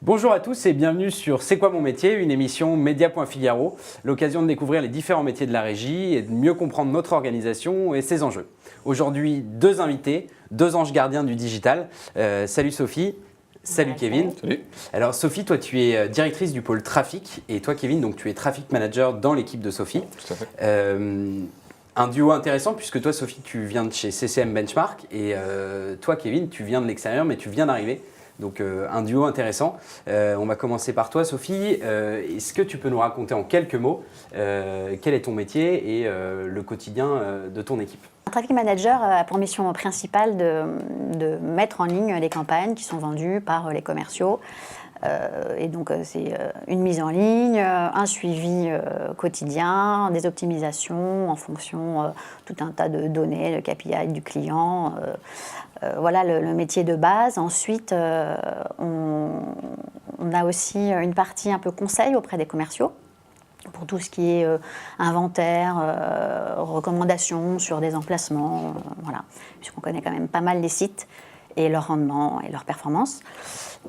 Bonjour à tous et bienvenue sur C'est quoi mon métier, une émission Média.Figaro, l'occasion de découvrir les différents métiers de la régie et de mieux comprendre notre organisation et ses enjeux. Aujourd'hui, deux invités, deux anges gardiens du digital. Salut Sophie. Salut Kevin. Salut. Alors Sophie, toi tu es directrice du pôle trafic et toi Kevin, donc tu es traffic manager dans l'équipe de Sophie. Tout à fait. Un duo intéressant puisque toi Sophie tu viens de chez CCM Benchmark et toi Kevin tu viens de l'extérieur mais tu viens d'arriver. Donc un duo intéressant. On va commencer par toi Sophie. Est-ce que tu peux nous raconter en quelques mots quel est ton métier et le quotidien de ton équipe? Un traffic manager a pour mission principale de mettre en ligne les campagnes qui sont vendues par les commerciaux. Et donc c'est une mise en ligne, un suivi quotidien, des optimisations en fonction tout un tas de données, le KPI du client. Voilà le métier de base. Ensuite, on a aussi une partie un peu conseil auprès des commerciaux pour tout ce qui est inventaire, recommandations sur des emplacements, voilà, puisqu'on connaît quand même pas mal les sites et leur rendement et leur performance.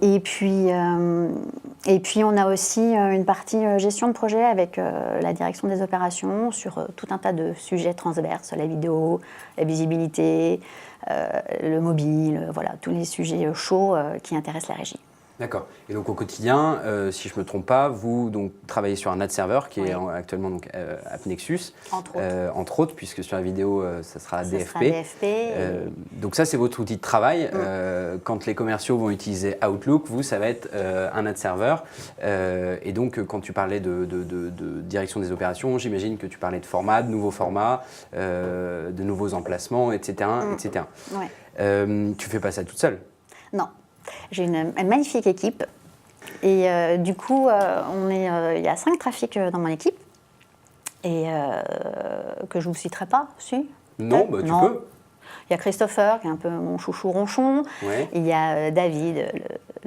Et puis on a aussi une partie gestion de projet avec la direction des opérations sur tout un tas de sujets transverses, la vidéo, la visibilité, le mobile, voilà, tous les sujets chauds qui intéressent la régie. D'accord. Et donc au quotidien, si je ne me trompe pas, vous donc, travaillez sur un ad server qui est actuellement donc, AppNexus. Entre autres, puisque sur la vidéo, ça sera DFP. Donc ça, c'est votre outil de travail. Quand les commerciaux vont utiliser Outlook, vous, ça va être un ad server. Et donc, quand tu parlais de direction des opérations, j'imagine que tu parlais de format, de nouveaux formats, de nouveaux emplacements, etc. etc. Ouais. Tu ne fais pas ça toute seule? Non. J'ai une magnifique équipe et du coup, il y a 5 trafics dans mon équipe et que je ne vous citerai pas, si? Non, bah, tu peux. Il y a Christopher, qui est un peu mon chouchou ronchon. Ouais. Il y a David,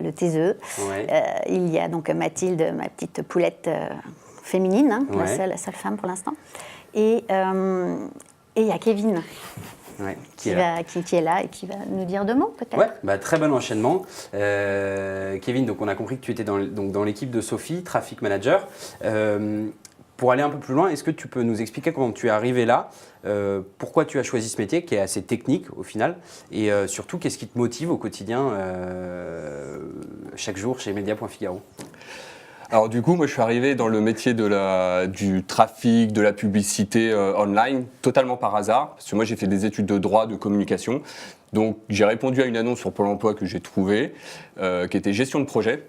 le taiseux. Ouais. Il y a donc Mathilde, ma petite poulette féminine, hein, ouais. la seule femme pour l'instant. Et il y a Kevin. Ouais, qui est là et qui va nous dire 2 mots peut-être. Ouais, bah, très bon enchaînement. Kevin, donc on a compris que tu étais dans l'équipe de Sophie, Traffic Manager. Pour aller un peu plus loin, est-ce que tu peux nous expliquer comment tu es arrivé là, pourquoi tu as choisi ce métier qui est assez technique au final, et surtout qu'est-ce qui te motive au quotidien chaque jour chez Média.Figaro? Alors du coup, moi je suis arrivé dans le métier du trafic, de la publicité online, totalement par hasard, parce que moi j'ai fait des études de droit, de communication. Donc j'ai répondu à une annonce sur Pôle emploi que j'ai trouvée, qui était gestion de projet.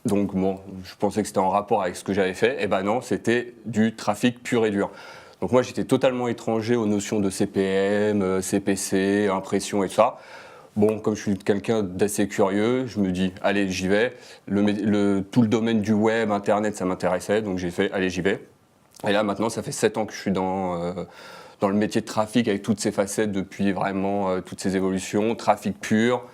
Donc bon, je pensais que c'était en rapport avec ce que j'avais fait. Et ben non, c'était du trafic pur et dur. Donc moi j'étais totalement étranger aux notions de CPM, CPC, impression et tout ça. Bon, comme je suis quelqu'un d'assez curieux, je me dis, allez, j'y vais. Tout le domaine du web, Internet, ça m'intéressait, donc j'ai fait, allez, j'y vais. Et là, maintenant, ça fait 7 ans que je suis dans le métier de trafic avec toutes ses facettes, depuis vraiment toutes ces évolutions, trafic pur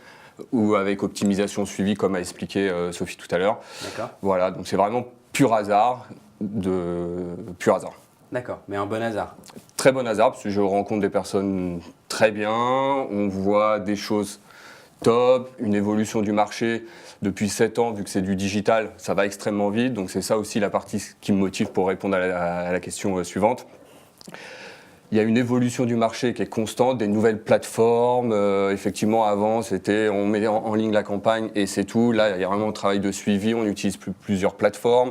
ou avec optimisation suivie, comme a expliqué Sophie tout à l'heure. D'accord. Voilà, donc c'est vraiment pur hasard, pur hasard. D'accord, mais un bon hasard. Très bon hasard, parce que je rencontre des personnes très bien, on voit des choses top, une évolution du marché. Depuis 7 ans, vu que c'est du digital, ça va extrêmement vite, donc c'est ça aussi la partie qui me motive pour répondre à la question suivante. Il y a une évolution du marché qui est constante, des nouvelles plateformes. Effectivement, avant, c'était on met en ligne la campagne et c'est tout. Là, il y a vraiment un travail de suivi, on utilise plusieurs plateformes.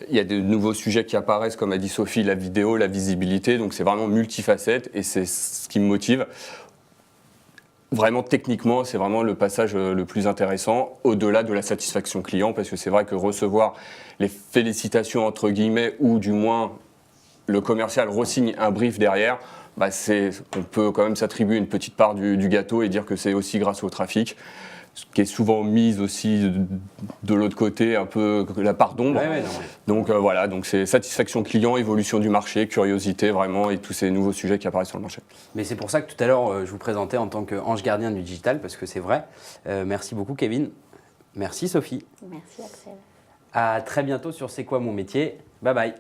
Il y a de nouveaux sujets qui apparaissent, comme a dit Sophie, la vidéo, la visibilité. Donc, c'est vraiment multifacette et c'est ce qui me motive. Vraiment, techniquement, c'est vraiment le passage le plus intéressant, au-delà de la satisfaction client, parce que c'est vrai que recevoir les félicitations, entre guillemets, ou du moins le commercial re-signe un brief derrière, bah on peut quand même s'attribuer une petite part du gâteau et dire que c'est aussi grâce au trafic, ce qui est souvent mise aussi de l'autre côté, un peu la part d'ombre. Ouais, donc voilà, donc c'est satisfaction client, évolution du marché, curiosité vraiment et tous ces nouveaux sujets qui apparaissent sur le marché. Mais c'est pour ça que tout à l'heure, je vous présentais en tant qu'ange gardien du digital, parce que c'est vrai. Merci beaucoup Kevin. Merci Sophie. Merci Axel. À très bientôt sur C'est quoi mon métier. Bye bye.